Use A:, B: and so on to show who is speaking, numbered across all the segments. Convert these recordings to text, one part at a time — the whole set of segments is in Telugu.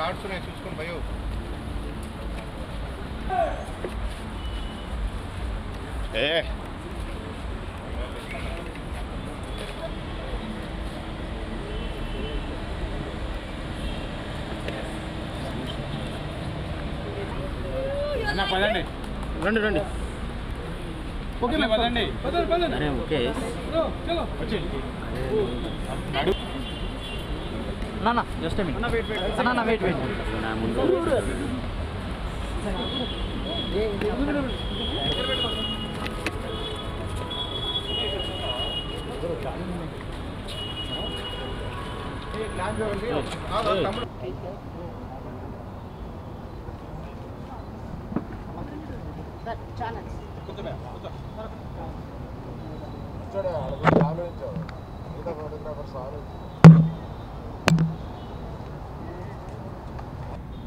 A: कार्ड सुने చూసుకొని భయో ఏ అన్న పదండి రండి రండి ఓకే పదండి పదండి అరే ఓకే చలో వచ్చి ना जस्ट मिनट ना वेट ना वेट ना ముందు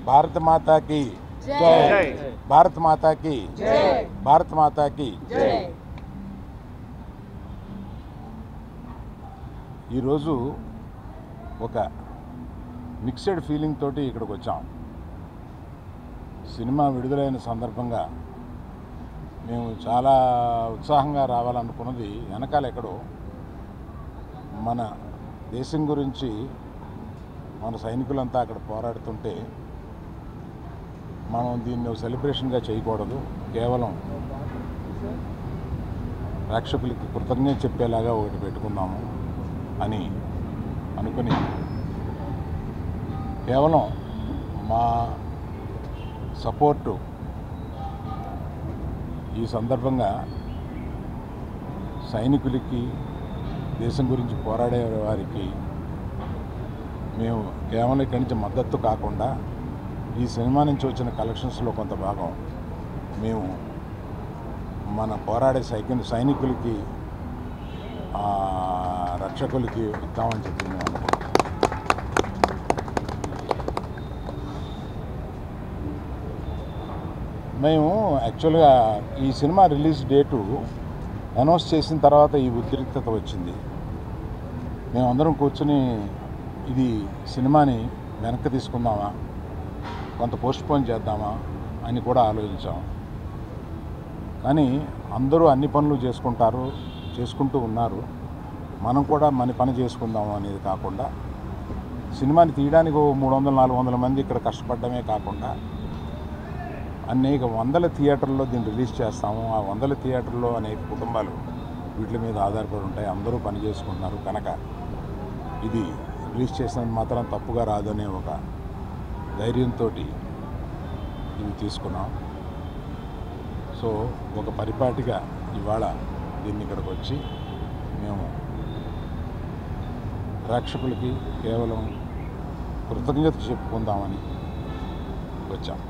B: भारत माता की जय, भारत माता की जय, भारत माता की जय। ఈరోజు ఒక మిక్స్డ్ ఫీలింగ్ తోటి ఇక్కడికి వచ్చాం. సినిమా విడుదలైన సందర్భంగా మేము చాలా ఉత్సాహంగా రావాలనుకున్నది వెనకాల ఎక్కడో మన దేశం గురించి మన సైనికులంతా అక్కడ పోరాడుతుంటే మనం దీన్ని సెలబ్రేషన్గా చేయకూడదు, కేవలం ప్రేక్షకులకి కృతజ్ఞత చెప్పేలాగా ఒకటి పెట్టుకుందాము అని అనుకుని కేవలం మా సపోర్టు ఈ సందర్భంగా సైనికులకి, దేశం గురించి పోరాడే వారికి మేము కేవలం ఇక్కడి నుంచి మద్దతు కాకుండా ఈ సినిమా నుంచి వచ్చిన కలెక్షన్స్లో కొంత భాగం మేము మన పోరాడే సైనికులకి, రక్షకులకి ఇద్దామని చెప్పి మేము అనుకుంటున్నాం. మేము యాక్చువల్గా ఈ సినిమా రిలీజ్ డేటు అనౌన్స్ చేసిన తర్వాత ఈ ఉద్రిక్తత వచ్చింది. మేమందరం కూర్చొని ఇది సినిమాని వెనక్కి తీసుకుందామా, కొంత పోస్ట్పోన్ చేద్దామా అని కూడా ఆలోచించాం. కానీ అందరూ అన్ని పనులు చేసుకుంటూ ఉన్నారు. మనం కూడా మన పని చేసుకుందాము అనేది కాకుండా సినిమాని తీయడానికి 300-400 మంది ఇక్కడ కష్టపడమే కాకుండా అనేక వందల థియేటర్లో దీన్ని రిలీజ్ చేస్తాము. ఆ వందల థియేటర్లో అనేక కుటుంబాలు వీటి మీద ఆధారపడి ఉంటాయి. అందరూ పని చేసుకుంటున్నారు కనుక ఇది రిలీజ్ చేసినందుకు మాత్రం తప్పుగా రాదనే ఒక ధైర్యంతో ఇవి తీసుకున్నాం. సో ఒక పరిపాటిగా ఇవాళ దీన్ని ఇక్కడికి వచ్చి మేము ప్రేక్షకులకి కేవలం కృతజ్ఞత చెప్పుకుందామని వచ్చాం.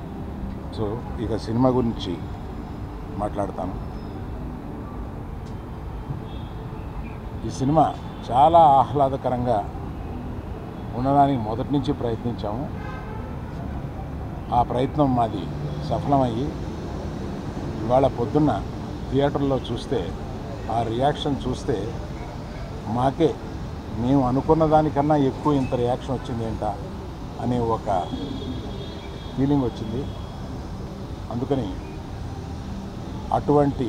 B: సో ఇక సినిమా గురించి మాట్లాడతాను. ఈ సినిమా చాలా ఆహ్లాదకరంగా ఉండడానికి మొదటి నుంచి ప్రయత్నించాము. ఆ ప్రయత్నం మాది సఫలమయ్యి ఇవాళ పొద్దున్న థియేటర్లో చూస్తే ఆ రియాక్షన్ చూస్తే మాకే మేము అనుకున్న దానికన్నా ఎక్కువ ఇంత రియాక్షన్ వచ్చింది ఏంటా అనే ఒక ఫీలింగ్ వచ్చింది. అందుకని అటువంటి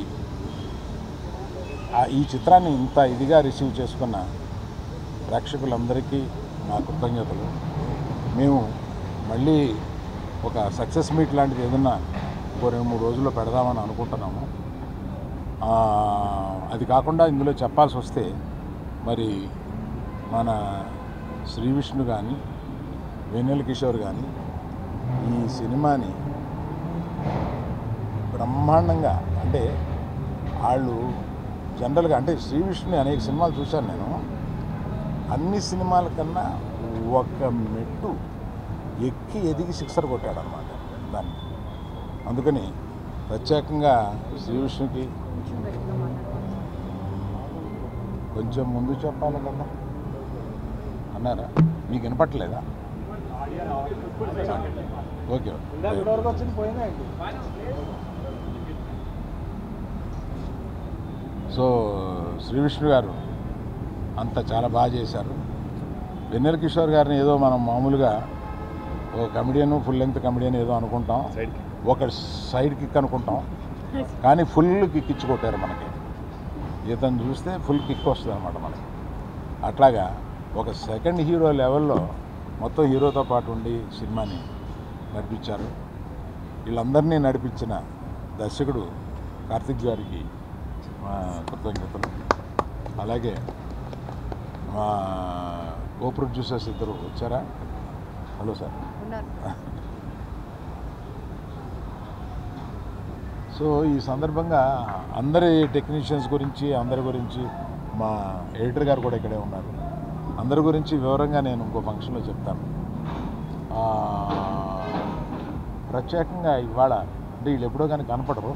B: ఈ చిత్రాన్ని ఇంత ఇదిగా రిసీవ్ చేసుకున్న ప్రేక్షకులందరికీ నా కృతజ్ఞతలు. మేము మళ్ళీ ఒక సక్సెస్ మీట్ లాంటిది ఏదన్నా 2-3 రోజుల్లో పెడదామని అనుకుంటున్నాము. అది కాకుండా ఇందులో చెప్పాల్సి వస్తే మరి మన శ్రీ విష్ణు కానీ, వెన్నెల కిషోర్ కానీ ఈ సినిమాని బ్రహ్మాండంగా, అంటే వాళ్ళు జనరల్గా, అంటే శ్రీ విష్ణుని అనేక సినిమాలు చూశాను నేను, అన్ని సినిమాల కన్నా ఒక మెట్టు ఎక్కి ఎదిగి సిక్సర్ కొట్టాడనమాట దాన్ని. అందుకని ప్రత్యేకంగా శ్రీ విష్ణుకి కొంచెం ముందు చెప్పాలి కదా అన్నారా? మీకు వినపట్టలేదా? ఓకే. సో శ్రీ విష్ణు గారు అంతా చాలా బాగా చేశారు. వెన్నెల కిషోర్ గారిని ఏదో మనం మామూలుగా ఒక కమెడియన్ ఫుల్ లెంగ్త్ కమెడియన్ ఏదో అనుకుంటాం, ఒక సైడ్ కిక్ అనుకుంటాం, కానీ ఫుల్ కిక్ ఇచ్చి కొట్టారు మనకి. ఇతను చూస్తే ఫుల్ కిక్ వస్తుంది అనమాట మనకి. అట్లాగా ఒక సెకండ్ హీరో లెవెల్లో మొత్తం హీరోతో పాటు ఉండి సినిమాని నడిపించారు. వీళ్ళందరినీ నడిపించిన దర్శకుడు కార్తిక్ గారికి మా కృతజ్ఞతలు. అలాగే మా కో ప్రొడ్యూసర్స్ ఇద్దరు వచ్చారా? Hello sir. సో ఈ సందర్భంగా అందరి టెక్నీషియన్స్ గురించి, అందరి గురించి, మా ఎడిటర్ గారు కూడా ఇక్కడే ఉన్నారు, అందరి గురించి వివరంగా నేను ఇంకో ఫంక్షన్లో చెప్తాను. ప్రత్యేకంగా ఇవాళ అంటే వీళ్ళు ఎప్పుడో కానీ కనపడరు.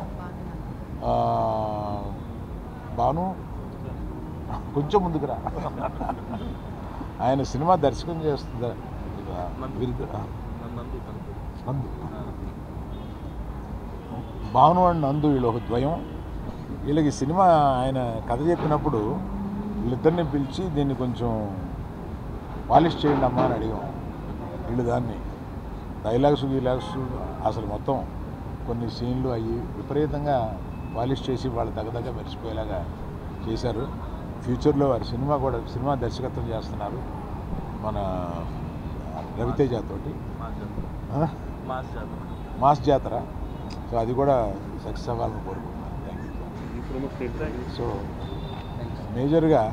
B: భాను కొంచెం ముందుకు రా. ఆయన సినిమా దర్శకం చేస్తుందా నందు, భాను అండ్ నందు వీళ్ళు ఒక ద్వయం. వీళ్ళకి సినిమా ఆయన కథ చెప్పినప్పుడు వీళ్ళిద్దరిని పిలిచి దీన్ని కొంచెం పాలిష్ చేయండి అమ్మా అని అడిగాం. వీళ్ళు దాన్ని డైలాగ్స్ అసలు మొత్తం కొన్ని సీన్లు అయ్యి విపరీతంగా పాలిష్ చేసి వాళ్ళు దగ్గర మర్చిపోయేలాగా చేశారు. ఫ్యూచర్లో వారి సినిమా దర్శకత్వం చేస్తున్నారు మన రవితేజ తోటి, మాస్ జాతర. సో అది కూడా సక్సెస్ అవ్వాలని కోరుకుంటున్నాను. Thank you. సో మేజర్గా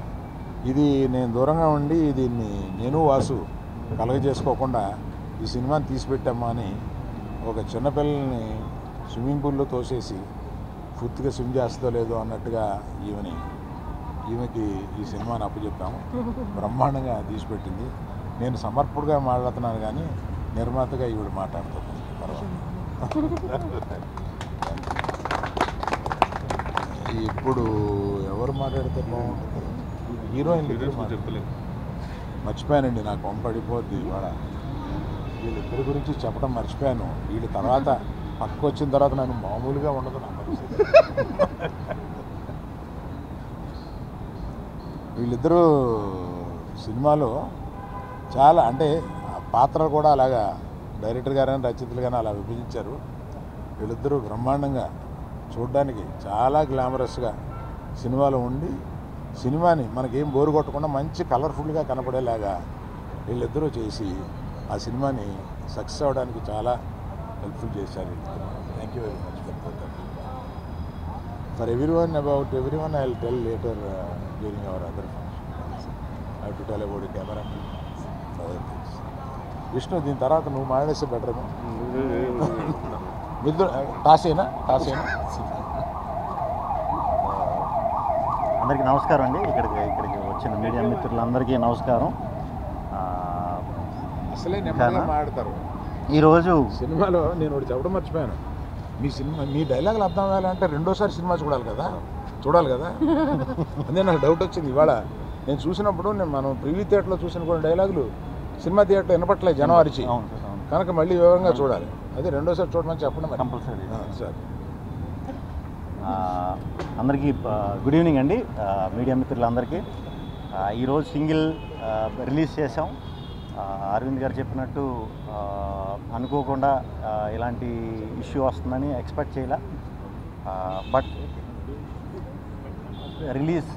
B: ఇది నేను దూరంగా ఉండి దీన్ని నేను వాసు కలగజేసుకోకుండా ఈ సినిమాని తీసిపెట్టామా అని ఒక చిన్నపిల్లల్ని స్విమ్మింగ్ పూల్లో తోసేసి పూర్తిగా స్విమ్ చేస్తుందో లేదో అన్నట్టుగా ఈమెకి ఈ సినిమాని అప్పచెప్పాము. బ్రహ్మాండంగా తీసిపెట్టింది. నేను సమర్పుడుగా మాట్లాడుతున్నాను కానీ నిర్మాతగా ఈవిడ మాట్లాడుతుంది. ఇప్పుడు ఎవరు మాట్లాడితే బాగుంటుంది? హీరోయిన్ చెప్పలేదు, మర్చిపోయానండి. నాకు పంపడిపోద్ది ఇవాళ. వీళ్ళిద్దరి గురించి చెప్పడం మర్చిపోయాను. వీళ్ళ తర్వాత పక్కకు వచ్చిన తర్వాత నేను మామూలుగా ఉండదు నా పరిస్థితి. వీళ్ళిద్దరూ సినిమాలో చాలా అంటే పాత్రలు కూడా అలాగా డైరెక్టర్ గారైనా రచయితలు కానీ అలా విభజించారు. వీళ్ళిద్దరూ బ్రహ్మాండంగా చూడడానికి చాలా గ్లామరస్గా సినిమాలో ఉండి సినిమాని మనకేం బోరు కొట్టకుండా మంచి కలర్ఫుల్గా కనపడేలాగా వీళ్ళిద్దరూ చేసి ఆ సినిమాని సక్సెస్ అవ్వడానికి చాలా హెల్ప్ఫుల్ చేశారు. Thank you very much for everyone. About everyone I will tell later during hour other function. I to tell about camera other things. Vishnu దీని తర్వాత నువ్వు మాట్లాడేస్తే బెటర్. మిద్దు టాసేనా
A: అందరికీ నమస్కారం అండి. ఇక్కడికి వచ్చిన మీడియా మిత్రులందరికీ నమస్కారం.
B: అసలే నెమ్మదిగా మాట్లాడతారు.
A: ఈరోజు
B: సినిమాలో నేను ఒకటి చెప్పడం మర్చిపోయాను. మీ డైలాగులు అర్థం అవ్వాలంటే రెండోసారి సినిమా చూడాలి కదా. అదే నాకు డౌట్ వచ్చింది ఇవాళ. నేను చూసినప్పుడు మనం ప్రివ్యూ థియేటర్లో చూసిన కొన్ని డైలాగులు సినిమా థియేటర్లో వినపట్లేదు జనవరికి, కనుక మళ్ళీ వివరంగా చూడాలి. అదే రెండోసారి చూడమని చెప్పండి
A: కంపల్సరీ
B: సార్.
A: అందరికీ గుడ్ ఈవినింగ్ అండి. మీడియా మిత్రులందరికీ ఈరోజు సింగిల్ రిలీజ్ చేసాం. అరవింద్ గారు చెప్పినట్టు అనుకోకుండా ఇలాంటి ఇష్యూ వస్తుందని ఎక్స్పెక్ట్ చేయలే. బట్ రిలీజ్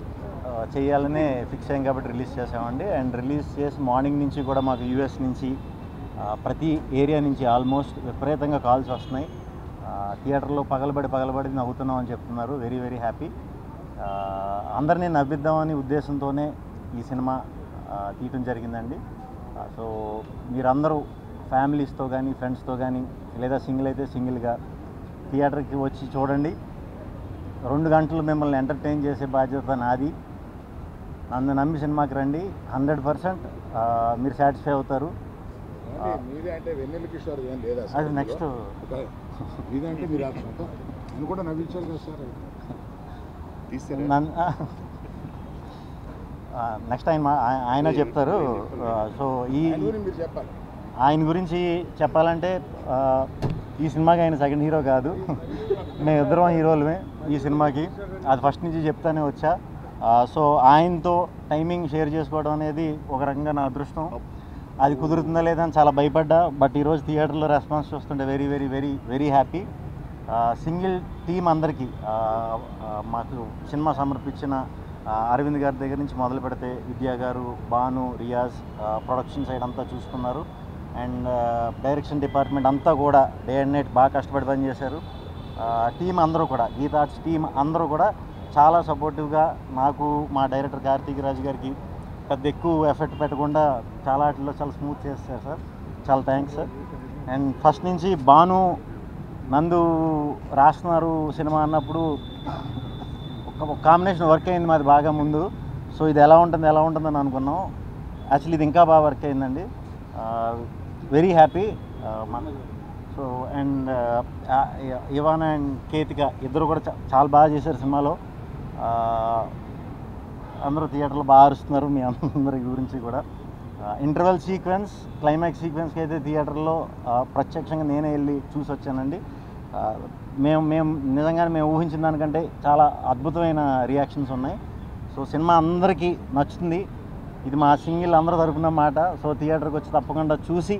A: చేయాలనే ఫిక్స్ అయ్యాం కాబట్టి రిలీజ్ చేసామండి. అండ్ రిలీజ్ చేసి మార్నింగ్ నుంచి కూడా మాకు యూఎస్ నుంచి ప్రతి ఏరియా నుంచి ఆల్మోస్ట్ విపరీతంగా కాల్స్ వస్తున్నాయి. థియేటర్లో పగలబడి నవ్వుతున్నాం అని చెప్తున్నారు. Very very happy. అందరినీ నవ్విద్దామని ఉద్దేశంతోనే ఈ సినిమా తీయటం జరిగిందండి. సో మీరందరూ ఫ్యామిలీస్తో కానీ ఫ్రెండ్స్తో కానీ లేదా సింగిల్ అయితే సింగిల్గా థియేటర్కి వచ్చి చూడండి. 2 గంటలు మిమ్మల్ని ఎంటర్టైన్ చేసే బాధ్యత నాది. నన్ను నమ్మి సినిమాకి రండి. 100% మీరు సాటిస్ఫై అవుతారు. అది నెక్స్ట్ నెక్స్ట్ ఆయన చెప్తారు. సో ఆయన గురించి చెప్పాలంటే ఈ సినిమాకి ఆయన సెకండ్ హీరో కాదు, మేము ఇద్దరం హీరోలమే ఈ సినిమాకి. అది ఫస్ట్ నుంచి చెప్తానే వచ్చా. సో ఆయనతో టైమింగ్ షేర్ చేసుకోవడం అనేది ఒక రకంగా నా అదృష్టం. అది కుదురుతుందా లేదా అని చాలా భయపడ్డా. బట్ ఈరోజు థియేటర్లో రెస్పాన్స్ చూస్తుంటే very very very very happy. Single team అందరికీ మాకు సినిమా సమర్పించిన అరవింద్ గారి దగ్గర నుంచి మొదలు పెడితే విద్యా గారు, భాను, రియాజ్ ప్రొడక్షన్ సైడ్ అంతా చూసుకున్నారు. అండ్ డైరెక్షన్ డిపార్ట్మెంట్ అంతా కూడా డే అండ్ నైట్ బాగా కష్టపడి పనిచేశారు. టీం అందరూ కూడా, గీతా ఆర్ట్స్ టీం అందరూ కూడా చాలా సపోర్టివ్గా నాకు, మా డైరెక్టర్ కార్తీక్ రాజు గారికి పెద్ద ఎక్కువ ఎఫర్ట్ పెట్టకుండా చాలా వాటిలో చాలా స్మూత్ చేస్తారు సార్. చాలా థ్యాంక్స్ సార్. అండ్ ఫస్ట్ నుంచి భాను, నందు రాస్తున్నారు సినిమా అన్నప్పుడు ఒక కాంబినేషన్ వర్క్ అయింది మాది బాగా ముందు. సో ఇది ఎలా ఉంటుందని అనుకున్నాం. యాక్చువల్లీ ఇది ఇంకా బాగా వర్క్ అయిందండి. Very happy. So and Ivan and Ketika ఇద్దరు కూడా చాలా బాగా చేశారు సినిమాలో. అందరూ థియేటర్లో బాగా అరుస్తున్నారు. మీ అందరి గురించి కూడా ఇంటర్వెల్ సీక్వెన్స్, క్లైమాక్స్ సీక్వెన్స్కి అయితే థియేటర్లో ప్రత్యక్షంగా నేనే వెళ్ళి చూసి వచ్చానండి. మేము నిజంగానే మేము ఊహించిన దానికంటే చాలా అద్భుతమైన రియాక్షన్స్ ఉన్నాయి. సో సినిమా అందరికీ నచ్చుతుంది. ఇది మా సింగిల్ అందరూ తరపున మాట. సో థియేటర్కి వచ్చి తప్పకుండా చూసి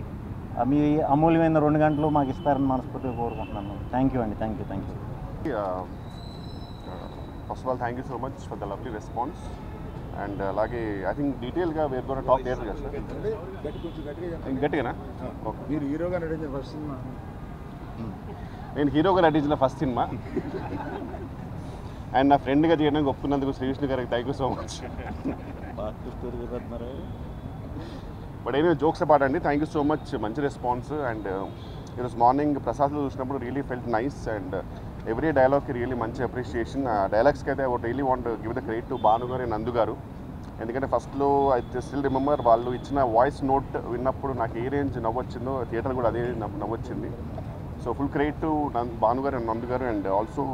A: మీ అమూల్యమైన 2 గంటలు మాకు ఇస్తారని మనస్ఫూర్తిగా కోరుకుంటున్నాను. థ్యాంక్ యూ అండి. Thank you.
C: First of all, thank you so much for the lovely response. And అలాగే ఐ థింక్ డీటెయిల్గా వేర్ గోనా టాక్ లేటర్ కదా సార్. గట్టిగానా?
B: మీరు హీరోగా నటించిన ఫస్ట్ సినిమా?
C: నేను హీరోగా నటించిన ఫస్ట్ సినిమా. అండ్ నా ఫ్రెండ్గా చేయడానికి ఒప్పుకున్నందుకు శ్రీ విష్ణు గారికి thank you so much. But అయినా జోక్స్ అపార్ట్ అండి, థ్యాంక్ యూ సో మచ్. మంచి రెస్పాన్స్. అండ్ ఈరోజు మార్నింగ్ ప్రసాద్లో చూసినప్పుడు really felt nice. And every డైలాగ్కి రియలీ మంచి అప్రిషియేషన్. ఆ డైలాగ్స్కి అయితే I really want give the credit to Bhanu గారు అండ్ నందు గారు. ఎందుకంటే ఫస్ట్లో ఐ స్టిల్ రిమెంబర్ వాళ్ళు ఇచ్చిన వాయిస్ నోట్ విన్నప్పుడు నాకు ఏ రేంజ్ నవ్వొచ్చిందో థియేటర్ కూడా అదే నవ్వొచ్చింది. So full credit to Bhanu గారు అండ్ నందు గారు. And also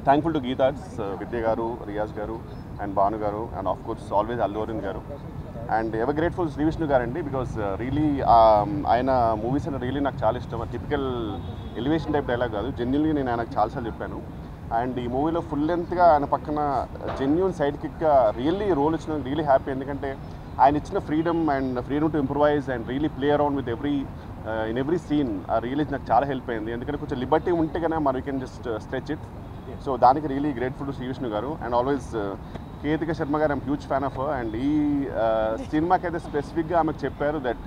C: thankful to Geetha Arts, Vidya గారు, రియాజ్ గారు అండ్ భాను గారు. And of course always Allu Aravind గారు. And ever grateful Shri Vishnu గారండి, బికాస్ రియలీ ఆయన మూవీస్ అంటే రియలీ నాకు చాలా ఇష్టం. టిపికల్ ఎలివేషన్ టైప్ డైలాగ్ కాదు, జెన్యున్గా నేను ఆయనకు చాలాసార్లు చెప్పాను. అండ్ ఈ మూవీలో ఫుల్ లెంత్గా ఆయన పక్కన జెన్యున్ సైడ్ కిక్గా రియల్లీ రోల్ ఇచ్చిన రియలీ హ్యాపీ. ఎందుకంటే ఆయన ఇచ్చిన freedom to improvise and really play around with in every scene really నాకు చాలా హెల్ప్ అయింది. ఎందుకంటే కొంచెం లిబర్టీ ఉంటే కన్నా మనం we can just stretch it. So దానికి really grateful to Shri Vishnu గారు. అండ్ ఆల్వేస్ కేతిక శర్మ గారు I'm huge fan of. And ఈ సినిమాకి అయితే స్పెసిఫిక్గా ఆమెకు చెప్పారు that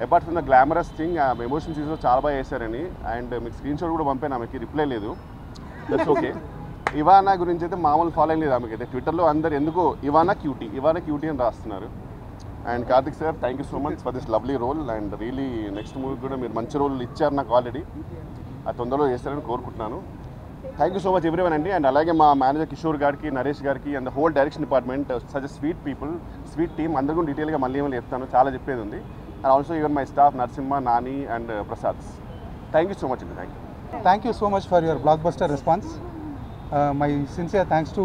C: apart from the glamorous thing ఆమె ఎమోషన్ సీన్స్లో చాలా బాగా వేశారని. అండ్ మీకు స్క్రీన్ షాట్ కూడా పంపాను, ఆమెకి రిప్లై లేదు. That's okay. ఇవానా గురించి అయితే మామూలు ఫాలోయింగ్ లేదు ఆమెకి అయితే. ట్విట్టర్లో అందరు ఎందుకో ఇవానా క్యూటీ అని రాస్తున్నారు. And Karthik sir, thank you so much for this lovely role. And really next మూవీకి కూడా మీరు మంచి రోల్ ఇచ్చారు నాకు ఆల్రెడీ. అది తొందరలో చేస్తారని కోరుకుంటున్నాను. Thank you so much everyone అండి. అండ్ అలాగే మా మేనేజర్ కిషోర్ గారికి, నరేష్ గారికి and the whole direction department, such sweet people, sweet team. అందరూ కూడా డీటెయిల్గా మళ్ళీ ఏమైనా చెప్తాను, చాలా చెప్పేది ఉంది. And also even my staff Narasimha, Nani and Prasad. Thank you so much అండి.
D: Thank you so much for your blockbuster response. My sincere thanks to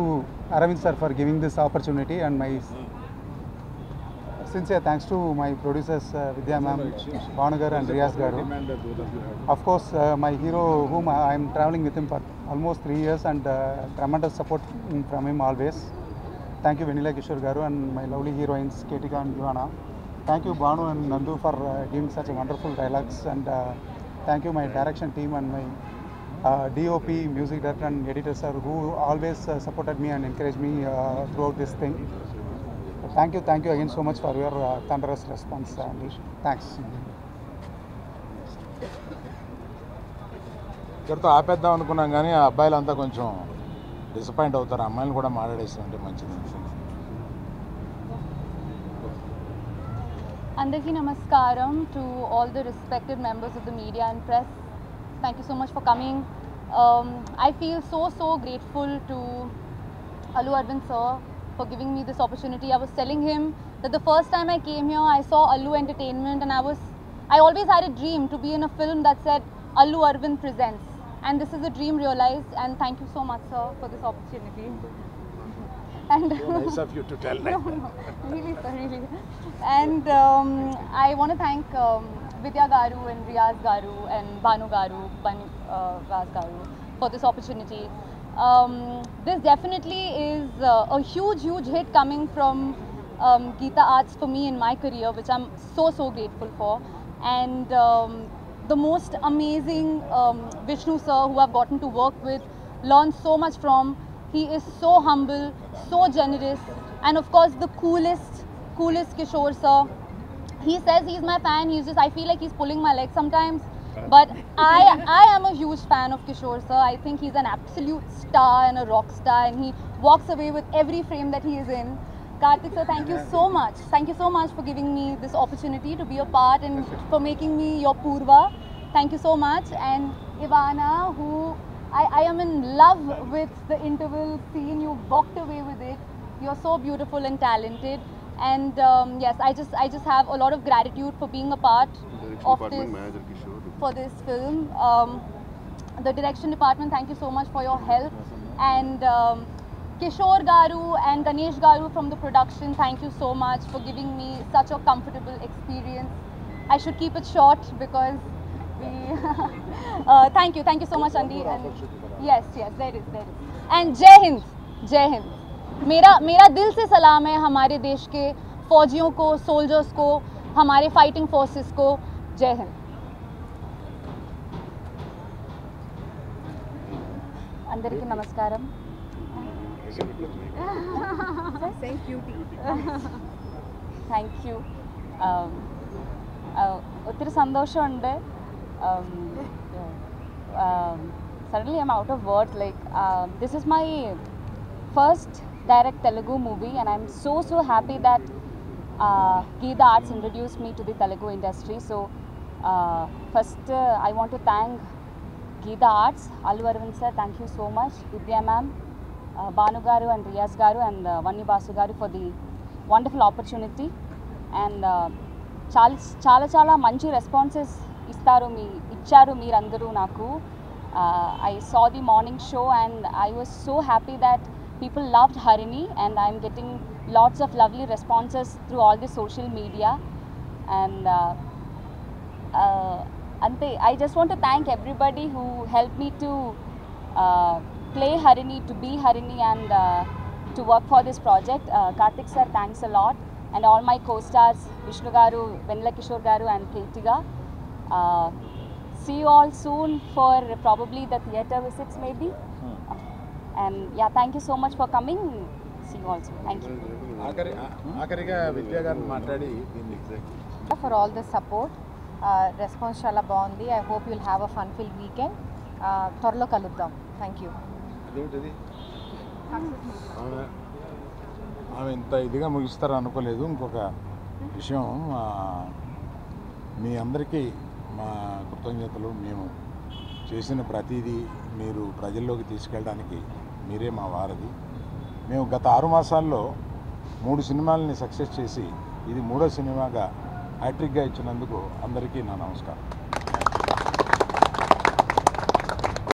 D: Aravind sir for giving this opportunity, and my sincere thanks to my producers Vidya ma'am, Bhanu garu and Riyaz garu. Of course, my hero whom I am traveling with him for almost 3 years, and tremendous support from him always. Thank you Vanilla Kishore garu and my lovely heroines Ketika and Ivana. Thank you Bhanu and Nandu for giving such a wonderful dialogues, and thank you my direction team and my DOP, music director and editor sir, who always supported me and encouraged me throughout this thing. Thank you again so much for your thunderous response. Thanks.
B: ఇక్కడితో ఆపేద్దాం అనుకున్నాం కానీ ఆ అబ్బాయిలంతా కొంచెం డిసప్పాయింట్ అవుతారు. అమ్మాయిలు కూడా మాట్లాడేస్తుంటే మంచిది.
E: Andarki Namaskaram to all the respected members of the media and press. Thank you so much for coming. I feel so grateful to Allu Arvind sir for giving me this opportunity. I was telling him that the first time I came here, I saw Allu Entertainment, and I always had a dream to be in a film that said Allu Arvind presents, and this is a dream realized. And thank you so much sir for this opportunity. And
B: Nice of you to tell that.
E: no, really sir, really. And I want to thank Vidya garu and Riyaz garu and Bhanu garu, Raz garu for this opportunity. This definitely is a huge hit coming from Geeta Arts for me in my career, which I'm so grateful for. And the most amazing Vishnu sir, who I've gotten to work with, learned so much from. He is so humble, so generous, and of course the coolest Kishore sir. He says he's my fan. I feel like he's pulling my leg sometimes. But I am a huge fan of Kishore sir. I think he's an absolute star and a rock star, and he walks away with every frame that he is in. Karthik sir, thank you so much. Thank you so much for giving me this opportunity to be a part and for making me your Purva. Thank you so much. And Ivana, who I am in love with the interval scene. You walked away with it. You're so beautiful and talented. And yes, I just have a lot of gratitude for being a part of this film. The direction department, thank you so much for your help. And Kishore Garu and Ganesh Garu from the production, thank you so much for giving me such a comfortable experience. I should keep it short because we thank you so much, Andy. And yes, there is. And Jai Hind, Jai Hind. मेरा दिल से सलाम है हमारे देश के फौजियों को, सोल्जर्स को, हमारे फाइटिंग फोर्सेस को. जय हिंद. అందరికీ నమస్కారం. Thank you. ഒത്തിരി സന്തോഷമുണ്ട്. Suddenly I'm out of words. This is my first direct Telugu movie, and I'm so happy that Geeta Arts introduced me to the Telugu industry. So first I want to thank Geeta Arts, Allu Arvind sir, thank you so much, Vidya ma'am, Banu garu and Riyaz garu and Vanni Basu garu for the wonderful opportunity. And చాలా మంచి రెస్పాన్సెస్ ఇచ్చారు మీరందరూ నాకు. I saw the morning show and I was so happy that people loved Harini, and I'm getting lots of lovely responses through all the social media. And ante, I just want to thank everybody who helped me to play Harini, to be Harini, and to work for this project. Karthik sir, thanks a lot, and all my co-stars Vishnu garu, Venla Kishore garu and Kritiga. See you all soon for probably the theatre visits maybe. And yeah, thank you so much for coming. See you all soon. Thank you.
B: ఆఖరిగా విద్యా గారిని మాట్లాడి
F: For all the support. Response చాలా బాగుంది. I hope you'll have a fun-filled weekend. త్వరలో కలుద్దాం. Thank you.
B: ఆమె ఇంత ఇదిగా ముగిస్తారు అనుకోలేదు. ఇంకొక విషయం, మీ అందరికీ మా కృతజ్ఞతలు. మేము చేసిన ప్రతిదీ మీరు ప్రజల్లోకి తీసుకెళ్ళడానికి మీరే మా వారధి. మేము గత 6 మాసాల్లో 3 సినిమాలని సక్సెస్ చేసి ఇది 3వ సినిమాగా హ్యాట్రిక్గా ఇచ్చినందుకు అందరికీ నా నమస్కారం.